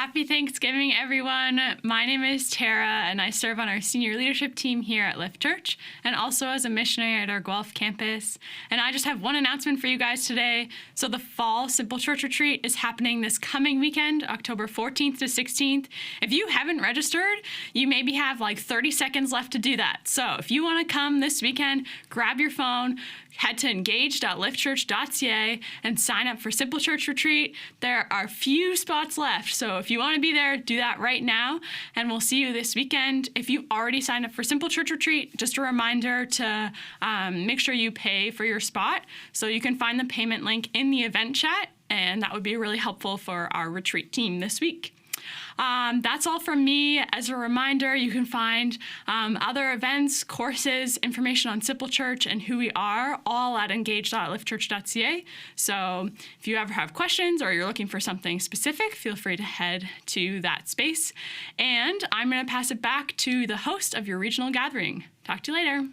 Happy Thanksgiving, everyone. My name is Tara, and I serve on our senior leadership team here at Lift Church, and also as a missionary at our Guelph campus. And I just have one announcement for you guys today. So the Fall Simple Church Retreat is happening this coming weekend, October 14th to 16th. If you haven't registered, you maybe have like 30 seconds left to do that. So if you want to come this weekend, grab your phone, head to engage.liftchurch.ca and sign up for Simple Church Retreat. There are few spots left, so if you want to be there, do that right now, and we'll see you this weekend. If you already signed up for Simple Church Retreat, just a reminder to make sure you pay for your spot, so you can find the payment link in the event chat, and that would be really helpful for our retreat team this week. That's all from me. As a reminder, you can find other events, courses, information on Simple Church and who we are, all at engage.liftchurch.ca. So if you ever have questions or you're looking for something specific, feel free to head to that space. And I'm going to pass it back to the host of your regional gathering. Talk to you later.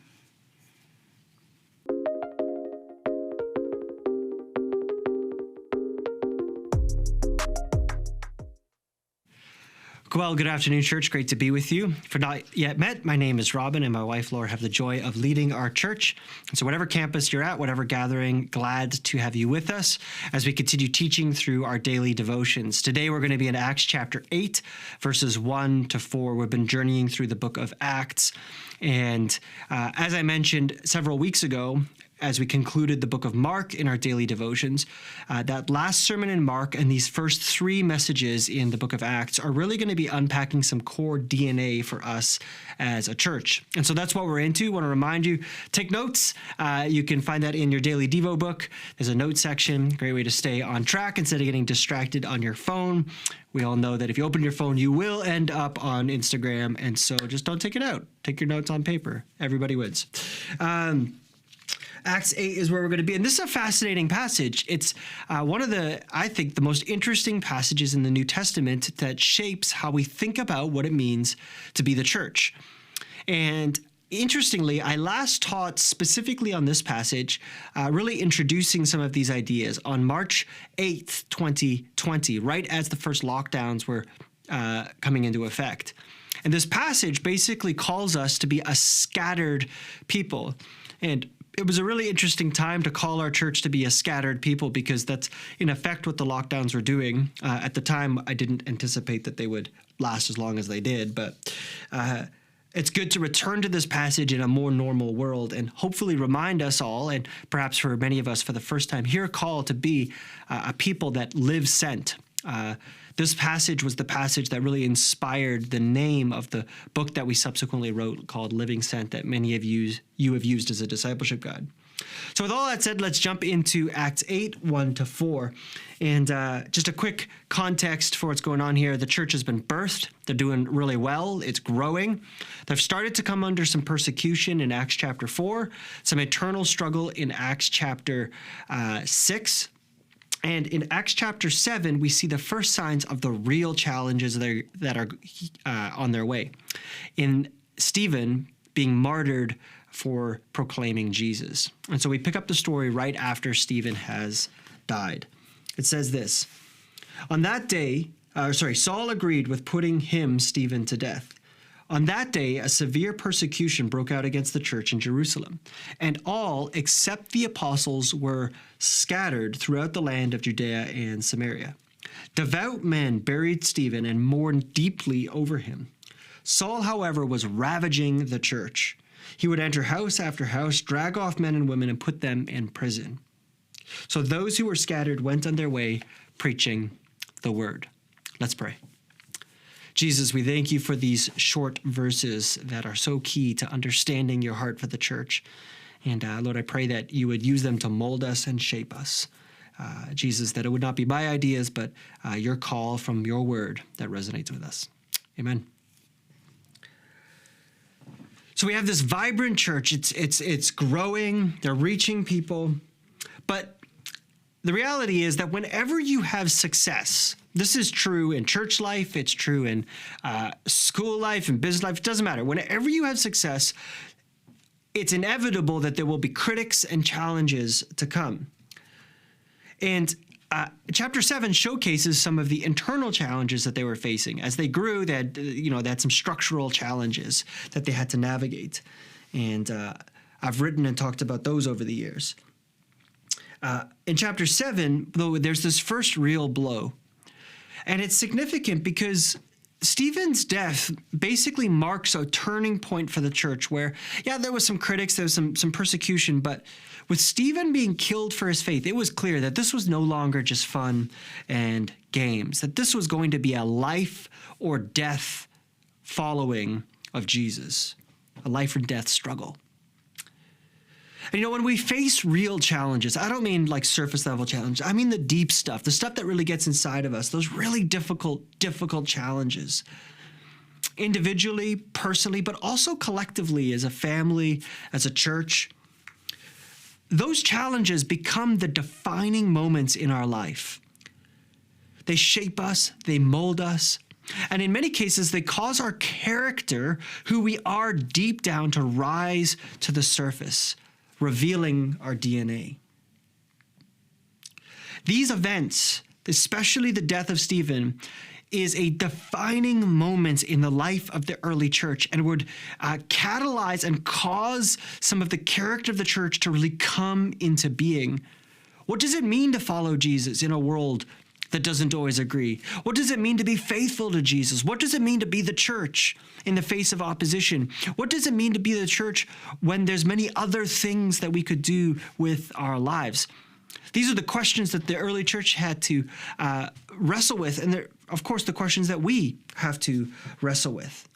Well, good afternoon, church. Great to be with you. If you're not yet met, my name is Robin, and my wife, Laura, have the joy of leading our church. And so whatever campus you're at, whatever gathering, glad to have you with us as we continue teaching through our daily devotions. Today, we're going to be in Acts chapter 8, verses 1 to 4. We've been journeying through the book of Acts. And as I mentioned several weeks ago, as we concluded the book of Mark in our daily devotions, that last sermon in Mark and these first three messages in the book of Acts are really going to be unpacking some core DNA for us as a church. And so that's what we're into. I want to remind you, take notes. You can find that in your daily Devo book. There's a note section, great way to stay on track instead of getting distracted on your phone. We all know that if you open your phone, you will end up on Instagram. And so just don't take it out. Take your notes on paper. Everybody wins. Acts 8 is where we're going to be. And this is a fascinating passage. It's one of I think, the most interesting passages in the New Testament that shapes how we think about what it means to be the church. And interestingly, I last taught specifically on this passage, really introducing some of these ideas on March 8th, 2020, right as the first lockdowns were coming into effect. And this passage basically calls us to be a scattered people. And it was a really interesting time to call our church to be a scattered people because that's in effect what the lockdowns were doing. At the time, I didn't anticipate that they would last as long as they did, but it's good to return to this passage in a more normal world and hopefully remind us all, and perhaps for many of us for the first time, hear a call to be a people that live sent. This passage was the passage that really inspired the name of the book that we subsequently wrote called Living Sent that many of you have used as a discipleship guide. So with all that said, let's jump into Acts 8, 1 to 4. And just a quick context for what's going on here. The church has been birthed. They're doing really well. It's growing. They've started to come under some persecution in Acts chapter 4, some eternal struggle in Acts chapter 6. And in Acts chapter 7, we see the first signs of the real challenges that are on their way. In Stephen being martyred for proclaiming Jesus. And so we pick up the story right after Stephen has died. It says this, on that day, Saul agreed with putting him, Stephen, to death. On that day, a severe persecution broke out against the church in Jerusalem, and all except the apostles were scattered throughout the land of Judea and Samaria. Devout men buried Stephen and mourned deeply over him. Saul, however, was ravaging the church. He would enter house after house, drag off men and women, and put them in prison. So those who were scattered went on their way, preaching the word. Let's pray. Jesus, we thank you for these short verses that are so key to understanding your heart for the church. And Lord, I pray that you would use them to mold us and shape us. Jesus, that it would not be my ideas, but your call from your word that resonates with us. Amen. So we have this vibrant church. It's growing. They're reaching people. But the reality is that whenever you have success, this is true in church life, it's true in school life and business life, it doesn't matter. Whenever you have success, it's inevitable that there will be critics and challenges to come. And Chapter 7 showcases some of the internal challenges that they were facing. As they grew, they had some structural challenges that they had to navigate. And I've written and talked about those over the years. In chapter 7, though, there's this first real blow. And it's significant because Stephen's death basically marks a turning point for the church where, there was some critics, there was some persecution, but with Stephen being killed for his faith, it was clear that this was no longer just fun and games, that this was going to be a life or death following of Jesus, a life or death struggle. And when we face real challenges, I don't mean like surface level challenges. I mean the deep stuff, the stuff that really gets inside of us, those really difficult challenges. Individually, personally, but also collectively as a family, as a church. Those challenges become the defining moments in our life. They shape us, they mold us, and in many cases, they cause our character, who we are deep down, to rise to the surface, revealing our DNA. These events, especially the death of Stephen, is a defining moment in the life of the early church and would catalyze and cause some of the character of the church to really come into being. What does it mean to follow Jesus in a world that doesn't always agree? What does it mean to be faithful to Jesus? What does it mean to be the church in the face of opposition? What does it mean to be the church when there's many other things that we could do with our lives? These are the questions that the early church had to wrestle with, and they're, of course, the questions that we have to wrestle with.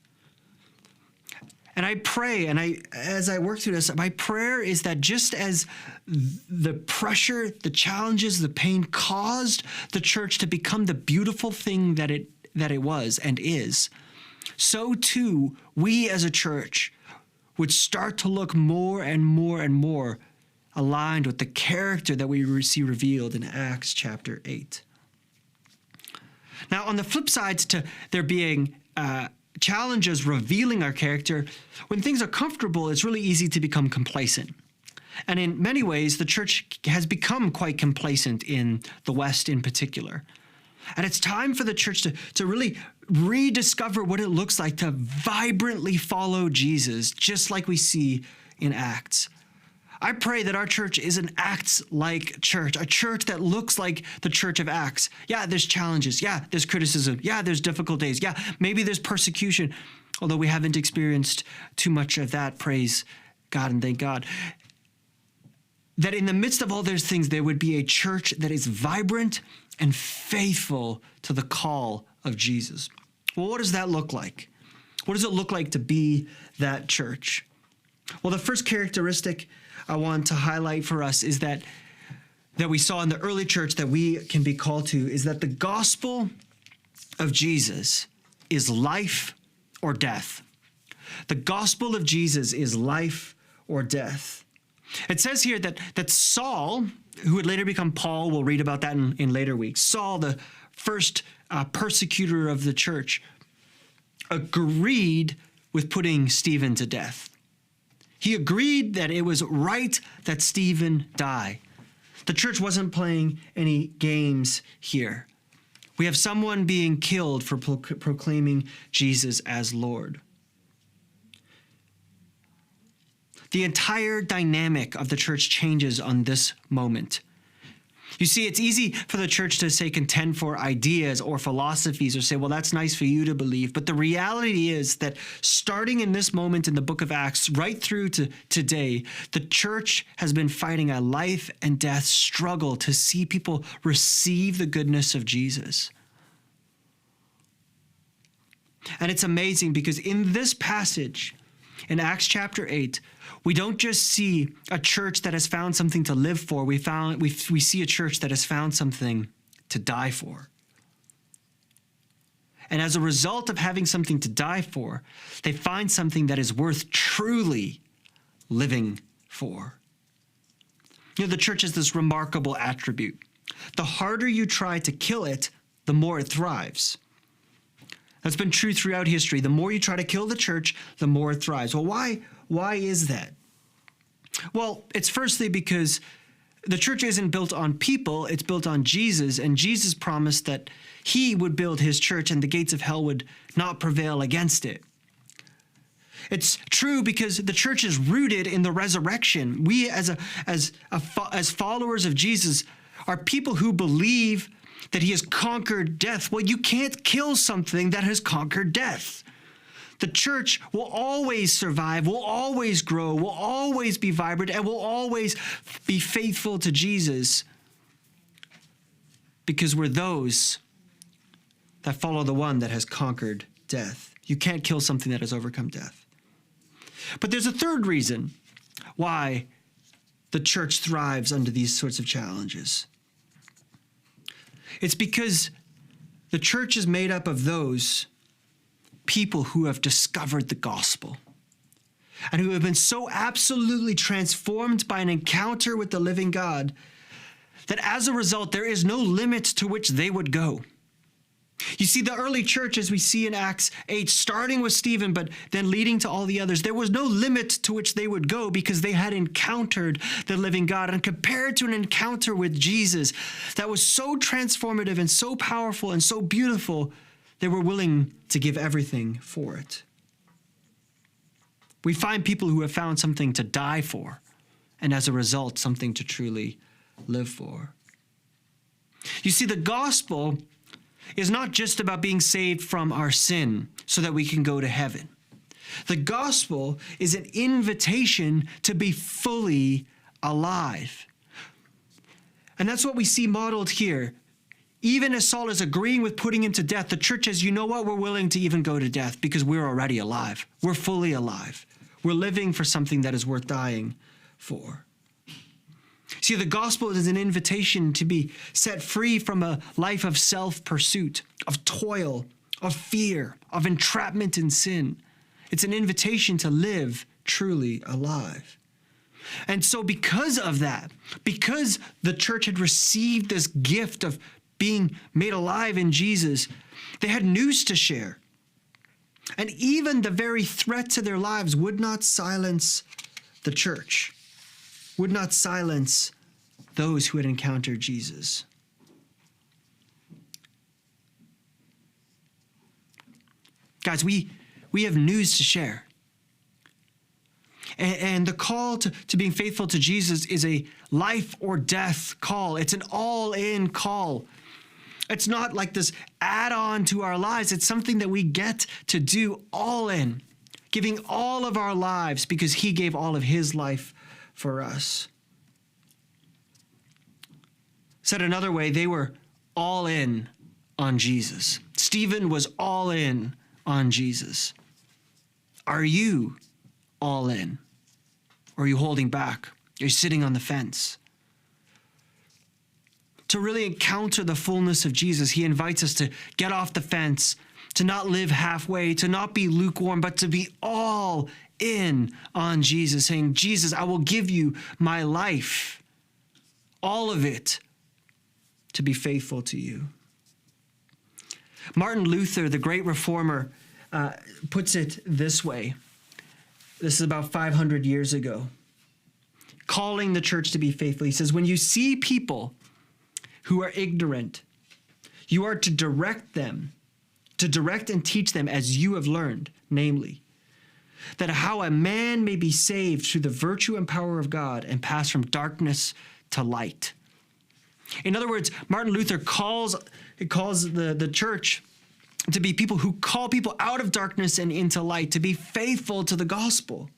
And I pray, as I work through this, my prayer is that just as the pressure, the challenges, the pain caused the church to become the beautiful thing that it was and is, so too we as a church would start to look more and more and more aligned with the character that we see revealed in Acts chapter 8. Now, on the flip side to there being challenges revealing our character, when things are comfortable, it's really easy to become complacent. And in many ways, the church has become quite complacent in the West in particular. And it's time for the church to really rediscover what it looks like to vibrantly follow Jesus, just like we see in Acts. I pray that our church is an Acts-like church, a church that looks like the church of Acts. Yeah, there's challenges. Yeah, there's criticism. Yeah, there's difficult days. Yeah, maybe there's persecution, although we haven't experienced too much of that, praise God and thank God. That in the midst of all those things, there would be a church that is vibrant and faithful to the call of Jesus. Well, what does that look like? What does it look like to be that church? Well, the first characteristic I want to highlight for us is that we saw in the early church that we can be called to is that the gospel of Jesus is life or death. The gospel of Jesus is life or death. It says here that Saul, who would later become Paul, we'll read about that in later weeks, Saul, the first persecutor of the church, agreed with putting Stephen to death. He agreed that it was right that Stephen die. The church wasn't playing any games here. We have someone being killed for proclaiming Jesus as Lord. The entire dynamic of the church changes on this moment. You see, it's easy for the church to say contend for ideas or philosophies or say, well, that's nice for you to believe. But the reality is that starting in this moment in the book of Acts, right through to today, the church has been fighting a life and death struggle to see people receive the goodness of Jesus. And it's amazing because in this passage, in Acts chapter 8, we don't just see a church that has found something to live for. We see a church that has found something to die for. And as a result of having something to die for, they find something that is worth truly living for. The church has this remarkable attribute. The harder you try to kill it, the more it thrives. That's been true throughout history. The more you try to kill the church, the more it thrives. Well, why is that? Well, it's firstly because the church isn't built on people, it's built on Jesus. And Jesus promised that he would build his church and the gates of hell would not prevail against it. It's true because the church is rooted in the resurrection. We as followers of Jesus are people who believe that he has conquered death. Well, you can't kill something that has conquered death. The church will always survive, will always grow, will always be vibrant, and will always be faithful to Jesus because we're those that follow the one that has conquered death. You can't kill something that has overcome death. But there's a third reason why the church thrives under these sorts of challenges. It's because the church is made up of those people who have discovered the gospel and who have been so absolutely transformed by an encounter with the living God that as a result, there is no limit to which they would go. You see, the early church, as we see in Acts 8, starting with Stephen, but then leading to all the others, there was no limit to which they would go because they had encountered the living God. And compared to an encounter with Jesus that was so transformative and so powerful and so beautiful, they were willing to give everything for it. We find people who have found something to die for, and as a result, something to truly live for. You see, the gospel is not just about being saved from our sin so that we can go to heaven. The gospel is an invitation to be fully alive. And that's what we see modeled here. Even as Saul is agreeing with putting him to death, the church says, you know what? We're willing to even go to death because we're already alive. We're fully alive. We're living for something that is worth dying for. See, the gospel is an invitation to be set free from a life of self-pursuit, of toil, of fear, of entrapment in sin. It's an invitation to live truly alive. And so because of that, because the church had received this gift of being made alive in Jesus, they had news to share. And even the very threat to their lives would not silence the church, would not silence those who had encountered Jesus. Guys, we have news to share. And the call to being faithful to Jesus is a life or death call. It's an all-in call. It's not like this add-on to our lives. It's something that we get to do all in, giving all of our lives because he gave all of his life for us. Said another way, they were all in on Jesus. Stephen was all in on Jesus. Are you all in? Or are you holding back? You're sitting on the fence. To really encounter the fullness of Jesus, he invites us to get off the fence, to not live halfway, to not be lukewarm, but to be all in on Jesus, saying, Jesus, I will give you my life, all of it, to be faithful to you. Martin Luther, the great reformer, puts it this way. This is about 500 years ago. Calling the church to be faithful. He says, when you see people who are ignorant, you are to direct and teach them as you have learned, namely, that how a man may be saved through the virtue and power of God and pass from darkness to light. In other words, Martin Luther calls the church to be people who call people out of darkness and into light, to be faithful to the gospel.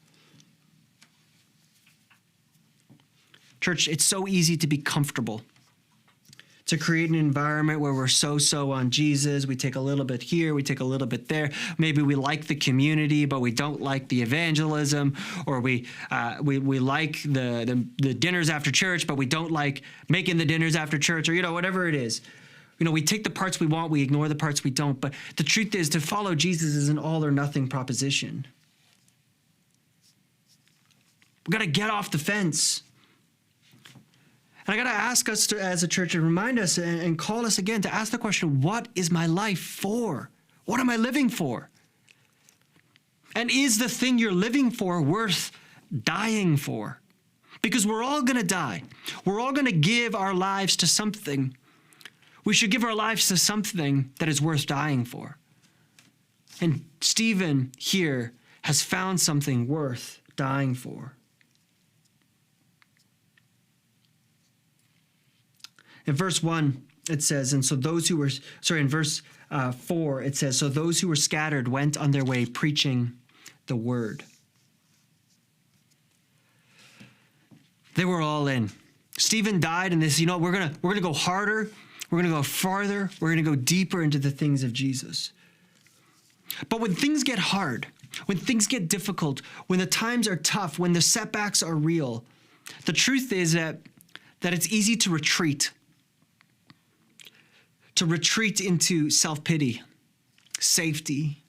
Church, it's so easy to be comfortable, to create an environment where we're so on Jesus. We take a little bit here, we take a little bit there. Maybe we like the community, but we don't like the evangelism, or we like the dinners after church, but we don't like making the dinners after church, or whatever it is. We take the parts we want, we ignore the parts we don't. But the truth is, to follow Jesus is an all or nothing proposition. We got to get off the fence. And I got to ask us as a church, and remind us and call us again to ask the question, what is my life for? What am I living for? And is the thing you're living for worth dying for? Because we're all going to die. We're all going to give our lives to something. We should give our lives to something that is worth dying for. And Stephen here has found something worth dying for. In verse 1, it says, and so those who were, in verse 4, it says, so those who were scattered went on their way preaching the word. They were all in. Stephen died, and this, we're gonna go harder, we're gonna go farther, we're gonna go deeper into the things of Jesus. But when things get hard, when things get difficult, when the times are tough, when the setbacks are real, the truth is that it's easy to retreat into self-pity, safety.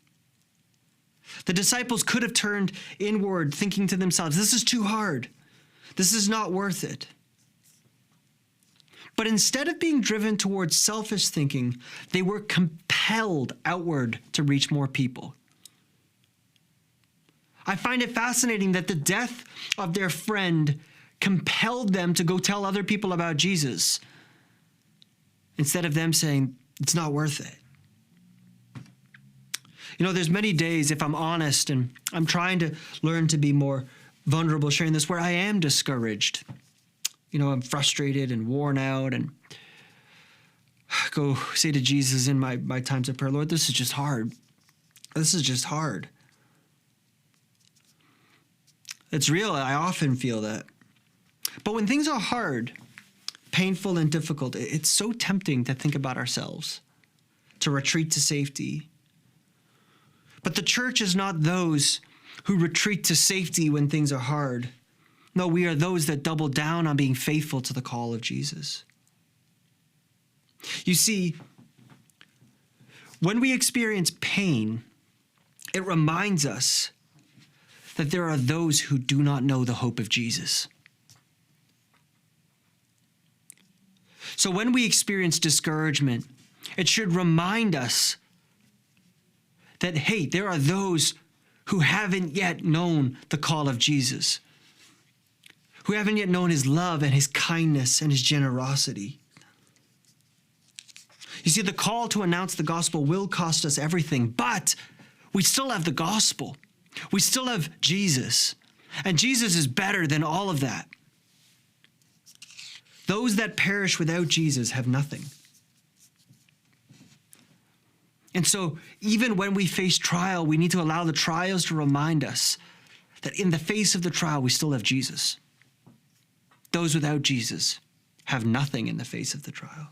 The disciples could have turned inward, thinking to themselves, this is too hard. This is not worth it. But instead of being driven towards selfish thinking, they were compelled outward to reach more people. I find it fascinating that the death of their friend compelled them to go tell other people about Jesus, instead of them saying, it's not worth it. There's many days, if I'm honest, and I'm trying to learn to be more vulnerable sharing this, where I am discouraged. I'm frustrated and worn out, and go say to Jesus in my times of prayer, Lord, this is just hard. This is just hard. It's real. I often feel that. But when things are hard, painful and difficult, it's so tempting to think about ourselves, to retreat to safety. But the church is not those who retreat to safety when things are hard. No, we are those that double down on being faithful to the call of Jesus. You see, when we experience pain, it reminds us that there are those who do not know the hope of Jesus. So when we experience discouragement, it should remind us that, hey, there are those who haven't yet known the call of Jesus, who haven't yet known his love and his kindness and his generosity. You see, the call to announce the gospel will cost us everything, but we still have the gospel. We still have Jesus, and Jesus is better than all of that. Those that perish without Jesus have nothing. And so even when we face trial, we need to allow the trials to remind us that in the face of the trial, we still have Jesus. Those without Jesus have nothing in the face of the trial.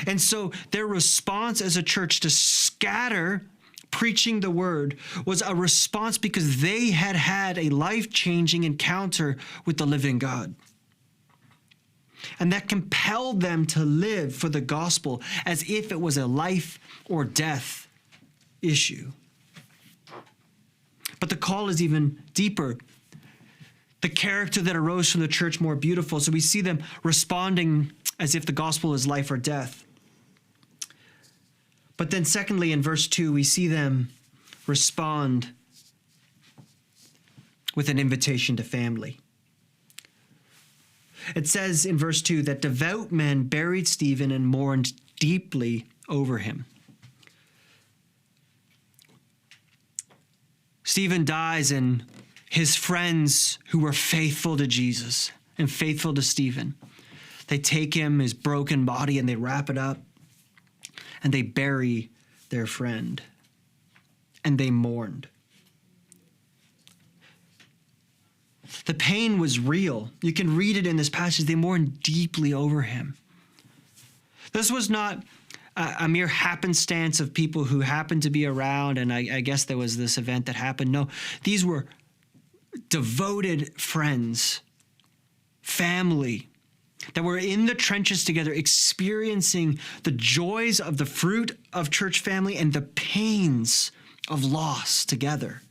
And so their response as a church to scatter preaching the word was a response because they had had a life-changing encounter with the living God. And that compelled them to live for the gospel as if it was a life or death issue. But the call is even deeper. The character that arose from the church more beautiful. So we see them responding as if the gospel is life or death. But then secondly, in verse 2, we see them respond with an invitation to family. It says in verse 2 that devout men buried Stephen and mourned deeply over him. Stephen dies, and his friends who were faithful to Jesus and faithful to Stephen, they take him, his broken body, and they wrap it up, and they bury their friend, and they mourned. The pain was real. You can read it in this passage. They mourned deeply over him. This was not a mere happenstance of people who happened to be around, and I guess there was this event that happened. No, these were devoted friends, family, that were in the trenches together, experiencing the joys of the fruit of church family and the pains of loss together.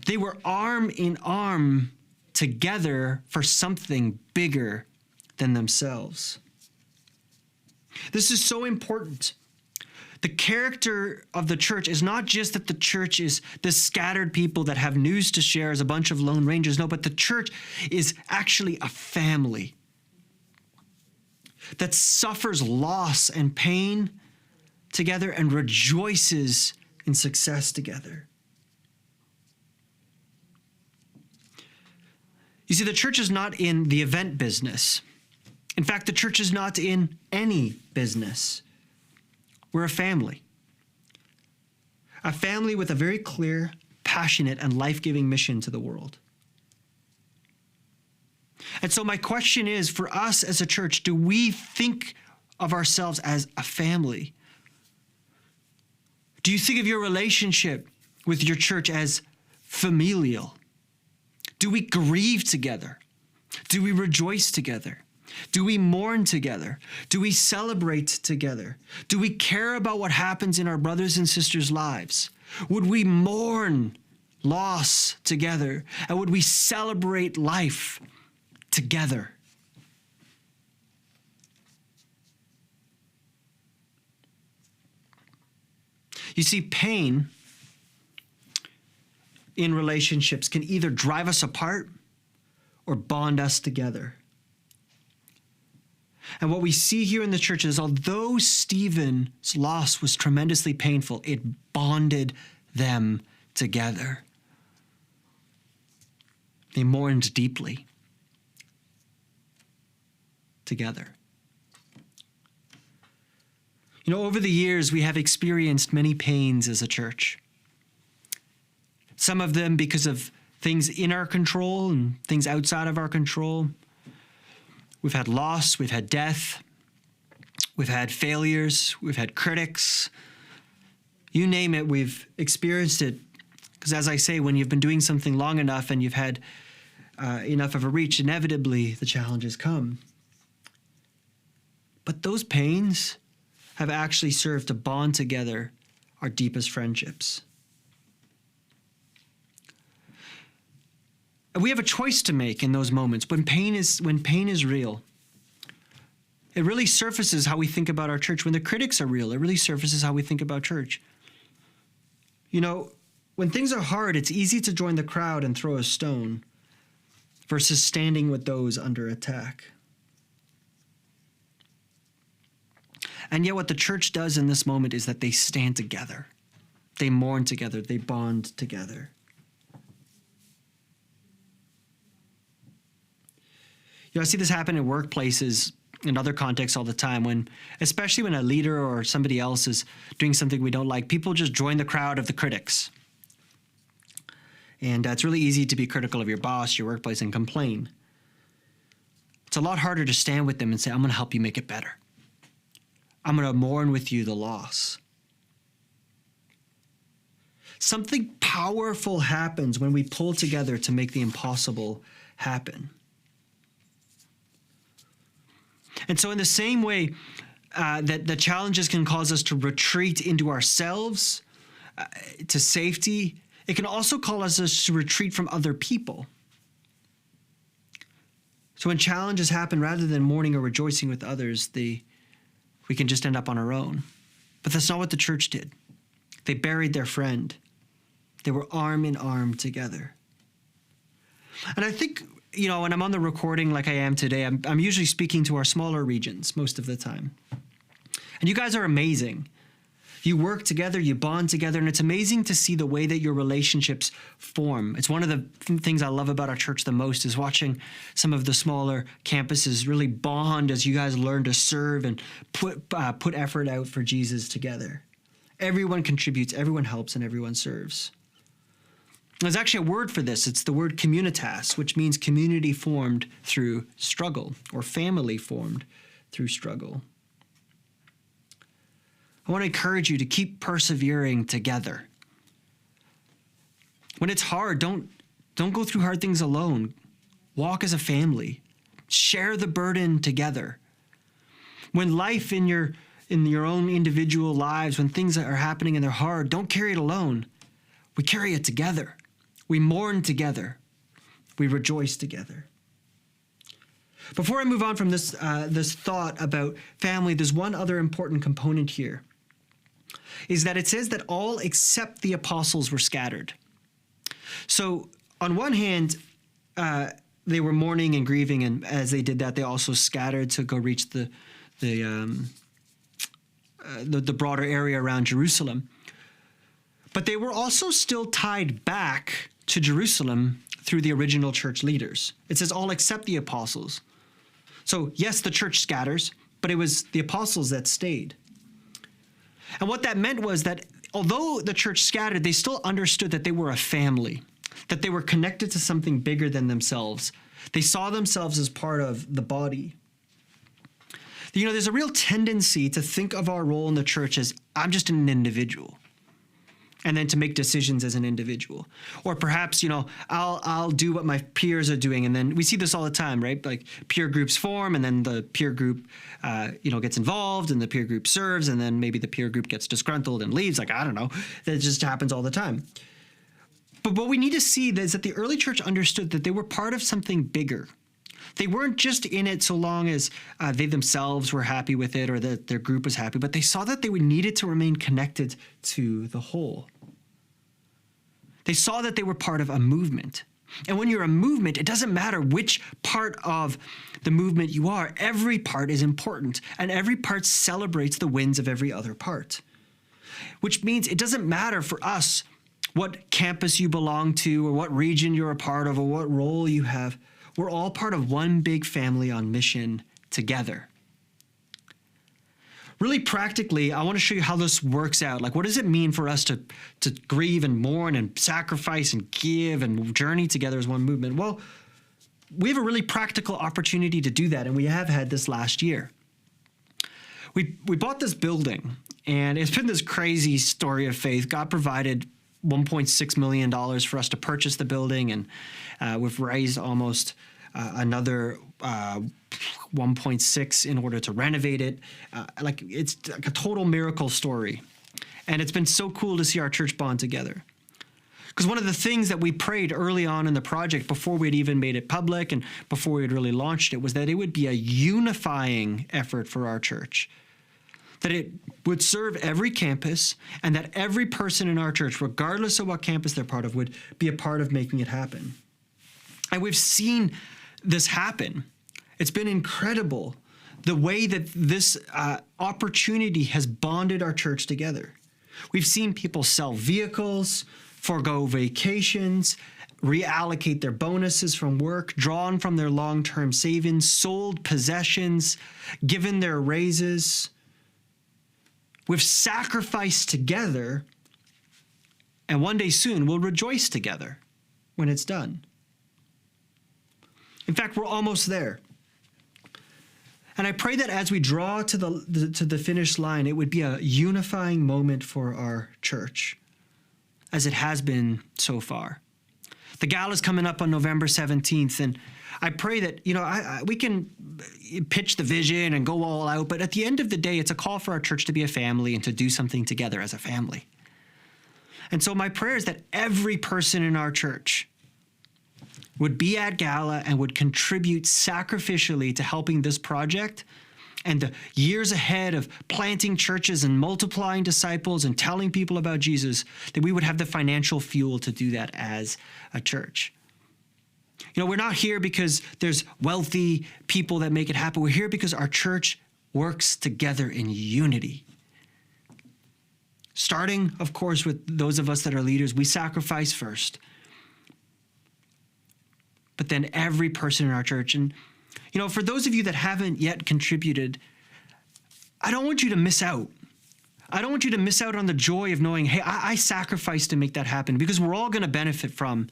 They were arm in arm together for something bigger than themselves. This is so important. The character of the church is not just that the church is the scattered people that have news to share as a bunch of lone rangers. No, but the church is actually a family that suffers loss and pain together and rejoices in success together. You see, the church is not in the event business. In fact, the church is not in any business. We're a family with a very clear, passionate, and life-giving mission to the world. And so my question is, for us as a church, do we think of ourselves as a family? Do you think of your relationship with your church as familial? Do we grieve together? Do we rejoice together? Do we mourn together? Do we celebrate together? Do we care about what happens in our brothers and sisters' lives? Would we mourn loss together? And would we celebrate life together? You see, pain in relationships can either drive us apart or bond us together. And what we see here in the church is, although Stephen's loss was tremendously painful, it bonded them together. They mourned deeply together. You know, over the years, we have experienced many pains as a church. Some of them because of things in our control and things outside of our control. We've had loss, we've had death, we've had failures, we've had critics. You name it, we've experienced it. Because as I say, when you've been doing something long enough and you've had enough of a reach, inevitably the challenges come. But those pains have actually served to bond together our deepest friendships. And we have a choice to make in those moments when pain is real. It really surfaces how we think about our church. When the critics are real, it really surfaces how we think about church. You know, when things are hard, it's easy to join the crowd and throw a stone versus standing with those under attack. And yet what the church does in this moment is that they stand together. They mourn together. They bond together. You know, I see this happen in workplaces, in other contexts all the time, especially when a leader or somebody else is doing something we don't like, people just join the crowd of the critics. And it's really easy to be critical of your boss, your workplace, and complain. It's a lot harder to stand with them and say, I'm going to help you make it better. I'm going to mourn with you the loss. Something powerful happens when we pull together to make the impossible happen. And so in the same way that the challenges can cause us to retreat into ourselves, to safety, it can also cause us to retreat from other people. So when challenges happen, rather than mourning or rejoicing with others, we can just end up on our own. But that's not what the church did. They buried their friend. They were arm in arm together. And I think, you know, when I'm on the recording like I am today, I'm usually speaking to our smaller regions most of the time. And you guys are amazing. You work together, you bond together, and it's amazing to see the way that your relationships form. It's one of the things I love about our church the most is watching some of the smaller campuses really bond as you guys learn to serve and put effort out for Jesus together. Everyone contributes, everyone helps, and everyone serves. There's actually a word for this. It's the word communitas, which means community formed through struggle, or family formed through struggle. I want to encourage you to keep persevering together. When it's hard, don't go through hard things alone. Walk as a family. Share the burden together. When life in your own individual lives, when things are happening and they're hard, don't carry it alone. We carry it together. We mourn together. We rejoice together. Before I move on from this thought about family, there's one other important component here. is that it says that all except the apostles were scattered. So on one hand, they were mourning and grieving, and as they did that, they also scattered to go reach the broader area around Jerusalem. But they were also still tied back to Jerusalem through the original church leaders. It says all except the apostles. So yes, the church scatters, but it was the apostles that stayed. And what that meant was that although the church scattered, they still understood that they were a family, that they were connected to something bigger than themselves. They saw themselves as part of the body. You know, there's a real tendency to think of our role in the church as I'm just an individual, and then to make decisions as an individual. Or perhaps, you know, I'll do what my peers are doing. And then we see this all the time, right? Like peer groups form, and then the peer group, gets involved, and the peer group serves, and then maybe the peer group gets disgruntled and leaves. Like, I don't know. That just happens all the time. But what we need to see is that the early church understood that they were part of something bigger. They weren't just in it so long as they themselves were happy with it or that their group was happy, but they saw that they needed to remain connected to the whole. They saw that they were part of a movement. And when you're a movement, it doesn't matter which part of the movement you are. Every part is important, and every part celebrates the wins of every other part. Which means it doesn't matter for us what campus you belong to or what region you're a part of or what role you have. We're all part of one big family on mission together. Really practically, I want to show you how this works out. Like, what does it mean for us to grieve and mourn and sacrifice and give and journey together as one movement? Well, we have a really practical opportunity to do that, and we have had this last year. We bought this building, and it's been this crazy story of faith. God provided $1.6 million for us to purchase the building, and we've raised almost another 1.6 in order to renovate it. It's like a total miracle story. And it's been so cool to see our church bond together. Because one of the things that we prayed early on in the project, before we'd even made it public and before we had really launched it, was that it would be a unifying effort for our church. That it would serve every campus, and that every person in our church, regardless of what campus they're part of, would be a part of making it happen. And we've seen this happen. It's been incredible the way that this opportunity has bonded our church together. We've seen people sell vehicles, forego vacations, reallocate their bonuses from work, drawn from their long-term savings, sold possessions, given their raises. We've sacrificed together, and one day soon we'll rejoice together when it's done. In fact, we're almost there. And I pray that as we draw to the finish line, it would be a unifying moment for our church, as it has been so far. The gala is coming up on November 17th, and I pray that, we can pitch the vision and go all out, but at the end of the day, it's a call for our church to be a family and to do something together as a family. And so my prayer is that every person in our church would be at gala and would contribute sacrificially to helping this project and the years ahead of planting churches and multiplying disciples and telling people about Jesus, that we would have the financial fuel to do that as a church. We're not here because there's wealthy people that make it happen. We're here because our church works together in unity. Starting, of course, with those of us that are leaders, we sacrifice first. But then every person in our church. And, for those of you that haven't yet contributed, I don't want you to miss out. I don't want you to miss out on the joy of knowing, hey, I sacrificed to make that happen, because we're all going to benefit from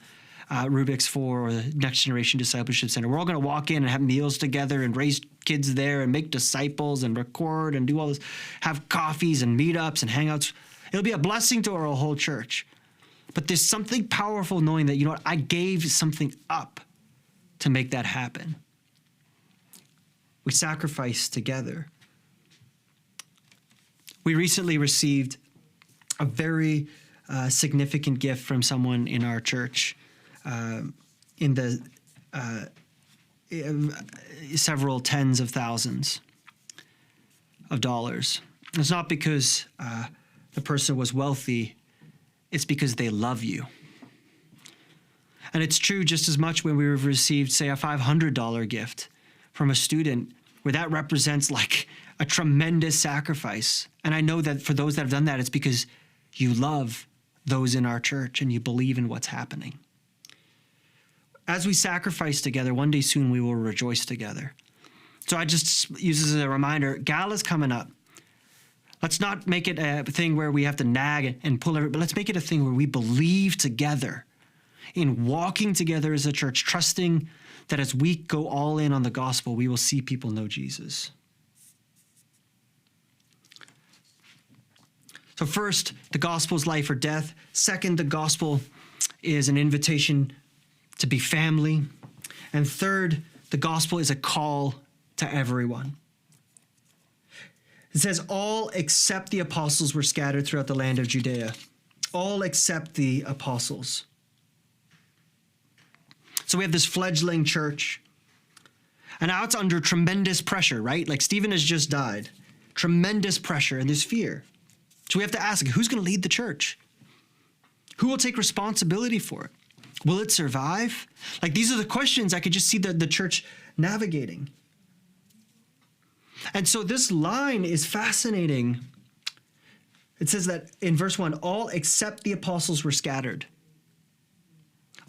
Rubik's 4 or the Next Generation Discipleship Center. We're all going to walk in and have meals together and raise kids there and make disciples and record and do all this, have coffees and meetups and hangouts. It'll be a blessing to our whole church. But there's something powerful knowing that, I gave something up to make that happen. We sacrifice together. We recently received a very significant gift from someone in our church in the several tens of thousands of dollars. It's not because the person was wealthy, it's because they love you. And it's true just as much when we have received, say, a $500 gift from a student, where that represents like a tremendous sacrifice. And I know that for those that have done that, it's because you love those in our church and you believe in what's happening. As we sacrifice together, one day soon we will rejoice together. So I just use this as a reminder, Gala's coming up. Let's not make it a thing where we have to nag and pull everybody, but let's make it a thing where we believe together in walking together as a church, trusting that as we go all in on the gospel, we will see people know Jesus. So first, the gospel is life or death. Second, the gospel is an invitation to be family. And third, the gospel is a call to everyone. It says, all except the apostles were scattered throughout the land of Judea. All except the apostles. So we have this fledgling church, and now it's under tremendous pressure, right? Like Stephen has just died. Tremendous pressure, and there's fear. So we have to ask, who's going to lead the church? Who will take responsibility for it? Will it survive? Like, these are the questions I could just see the church navigating. And so this line is fascinating. It says that in verse 1, all except the apostles were scattered.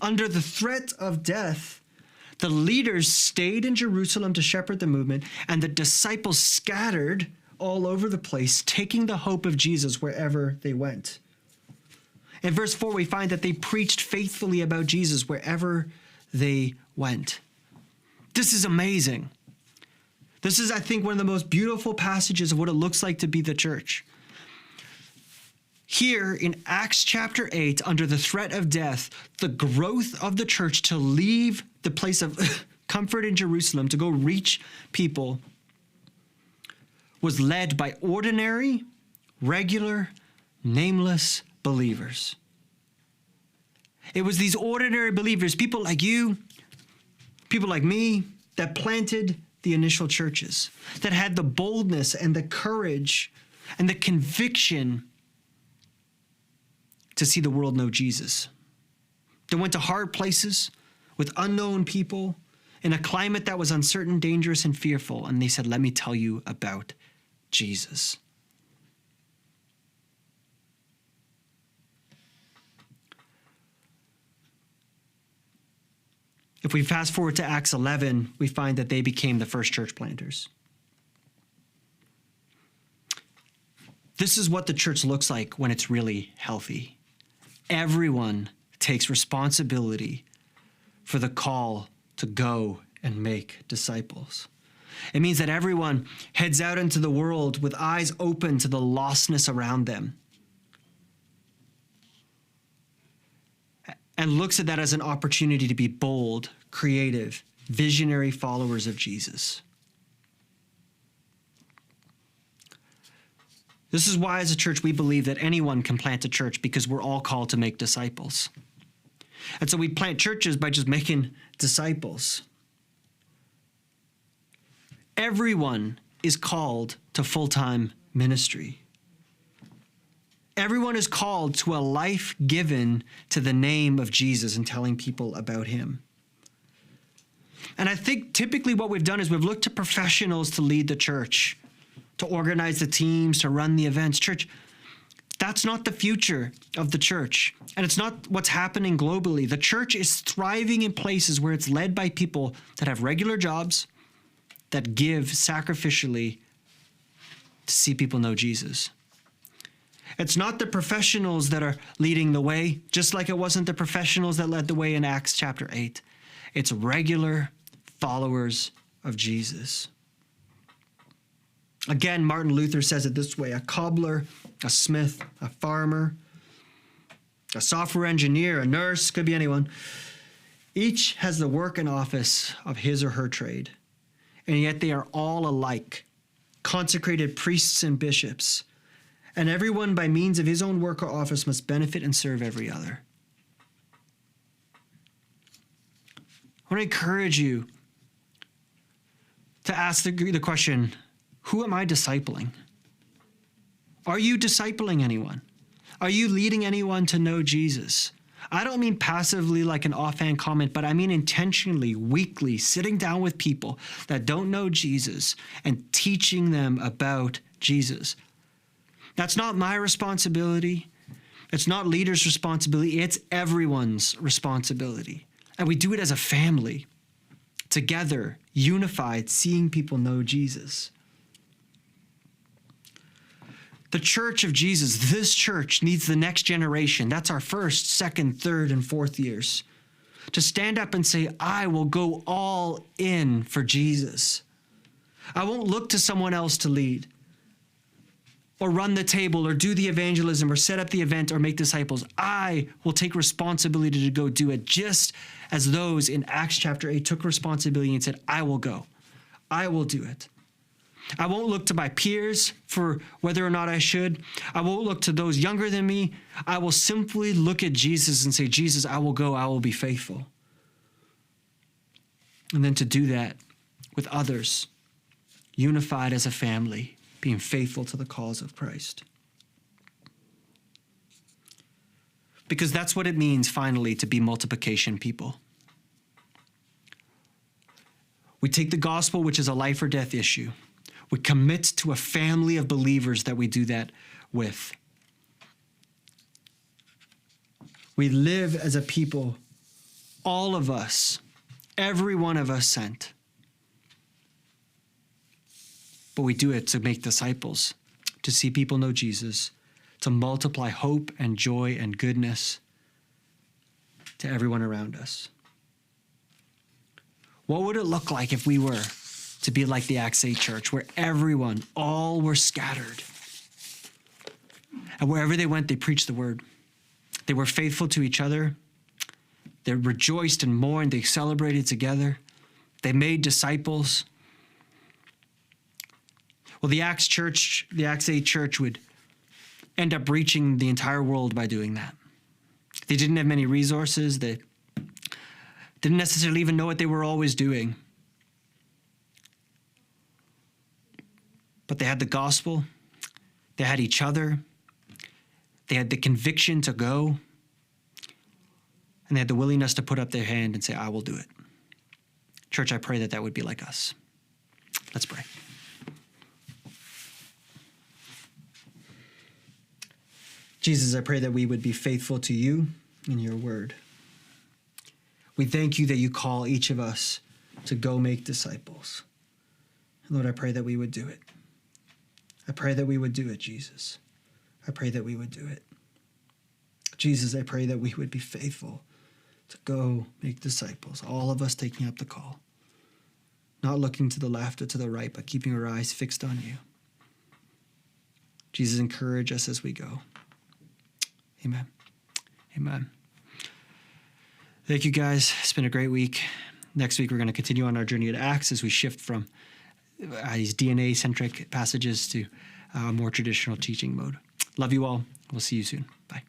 Under the threat of death, the leaders stayed in Jerusalem to shepherd the movement, and the disciples scattered all over the place, taking the hope of Jesus wherever they went. In verse 4, we find that they preached faithfully about Jesus wherever they went. This is amazing. This is, I think, one of the most beautiful passages of what it looks like to be the church. Here in Acts chapter 8, under the threat of death, the growth of the church to leave the place of comfort in Jerusalem to go reach people was led by ordinary, regular, nameless believers. It was these ordinary believers, people like you, people like me, that planted the initial churches, that had the boldness and the courage and the conviction to see the world know Jesus. They went to hard places with unknown people in a climate that was uncertain, dangerous, and fearful. And they said, let me tell you about Jesus. If we fast forward to Acts 11, we find that they became the first church planters. This is what the church looks like when it's really healthy. Everyone takes responsibility for the call to go and make disciples. It means that everyone heads out into the world with eyes open to the lostness around them and looks at that as an opportunity to be bold, creative, visionary followers of Jesus. This is why, as a church, we believe that anyone can plant a church, because we're all called to make disciples. And so we plant churches by just making disciples. Everyone is called to full-time ministry. Everyone is called to a life given to the name of Jesus and telling people about him. And I think typically what we've done is we've looked to professionals to lead the church, to organize the teams, to run the events. Church, that's not the future of the church. And it's not what's happening globally. The church is thriving in places where it's led by people that have regular jobs, that give sacrificially to see people know Jesus. It's not the professionals that are leading the way, just like it wasn't the professionals that led the way in Acts chapter 8. It's regular followers of Jesus. Again, Martin Luther says it this way: a cobbler, a smith, a farmer, a software engineer, a nurse, could be anyone. Each has the work and office of his or her trade, and yet they are all alike, consecrated priests and bishops, and everyone by means of his own work or office must benefit and serve every other. I want to encourage you to ask the question, who am I discipling? Are you discipling anyone? Are you leading anyone to know Jesus? I don't mean passively like an offhand comment, but I mean intentionally, weekly, sitting down with people that don't know Jesus and teaching them about Jesus. That's not my responsibility. It's not leaders' responsibility. It's everyone's responsibility. And we do it as a family, together, unified, seeing people know Jesus. The church of Jesus, this church, needs the next generation. That's our first, second, third, and fourth years. To stand up and say, I will go all in for Jesus. I won't look to someone else to lead or run the table or do the evangelism or set up the event or make disciples. I will take responsibility to go do it, just as those in Acts chapter 8 took responsibility and said, I will go. I will do it. I won't look to my peers for whether or not I should. I won't look to those younger than me. I will simply look at Jesus and say, Jesus, I will go. I will be faithful. And then to do that with others, unified as a family, being faithful to the cause of Christ. Because that's what it means, finally, to be multiplication people. We take the gospel, which is a life or death issue. We commit to a family of believers that we do that with. We live as a people, all of us, every one of us sent. But we do it to make disciples, to see people know Jesus, to multiply hope and joy and goodness to everyone around us. What would it look like if we were to be like the Acts 8 church, where everyone, all were scattered? And wherever they went, they preached the word. They were faithful to each other. They rejoiced and mourned. They celebrated together. They made disciples. Well, the Acts 8 church would end up reaching the entire world by doing that. They didn't have many resources. They didn't necessarily even know what they were always doing. But they had the gospel. They had each other. They had the conviction to go. And they had the willingness to put up their hand and say, I will do it. Church, I pray that that would be like us. Let's pray. Jesus, I pray that we would be faithful to you in your word. We thank you that you call each of us to go make disciples. Lord, I pray that we would do it. I pray that we would do it, Jesus. I pray that we would do it. Jesus, I pray that we would be faithful to go make disciples, all of us taking up the call, not looking to the left or to the right, but keeping our eyes fixed on you. Jesus, encourage us as we go. Amen. Amen. Thank you, guys. It's been a great week. Next week, we're going to continue on our journey at Acts as we shift from these DNA-centric passages to more traditional teaching mode. Love you all. We'll see you soon. Bye.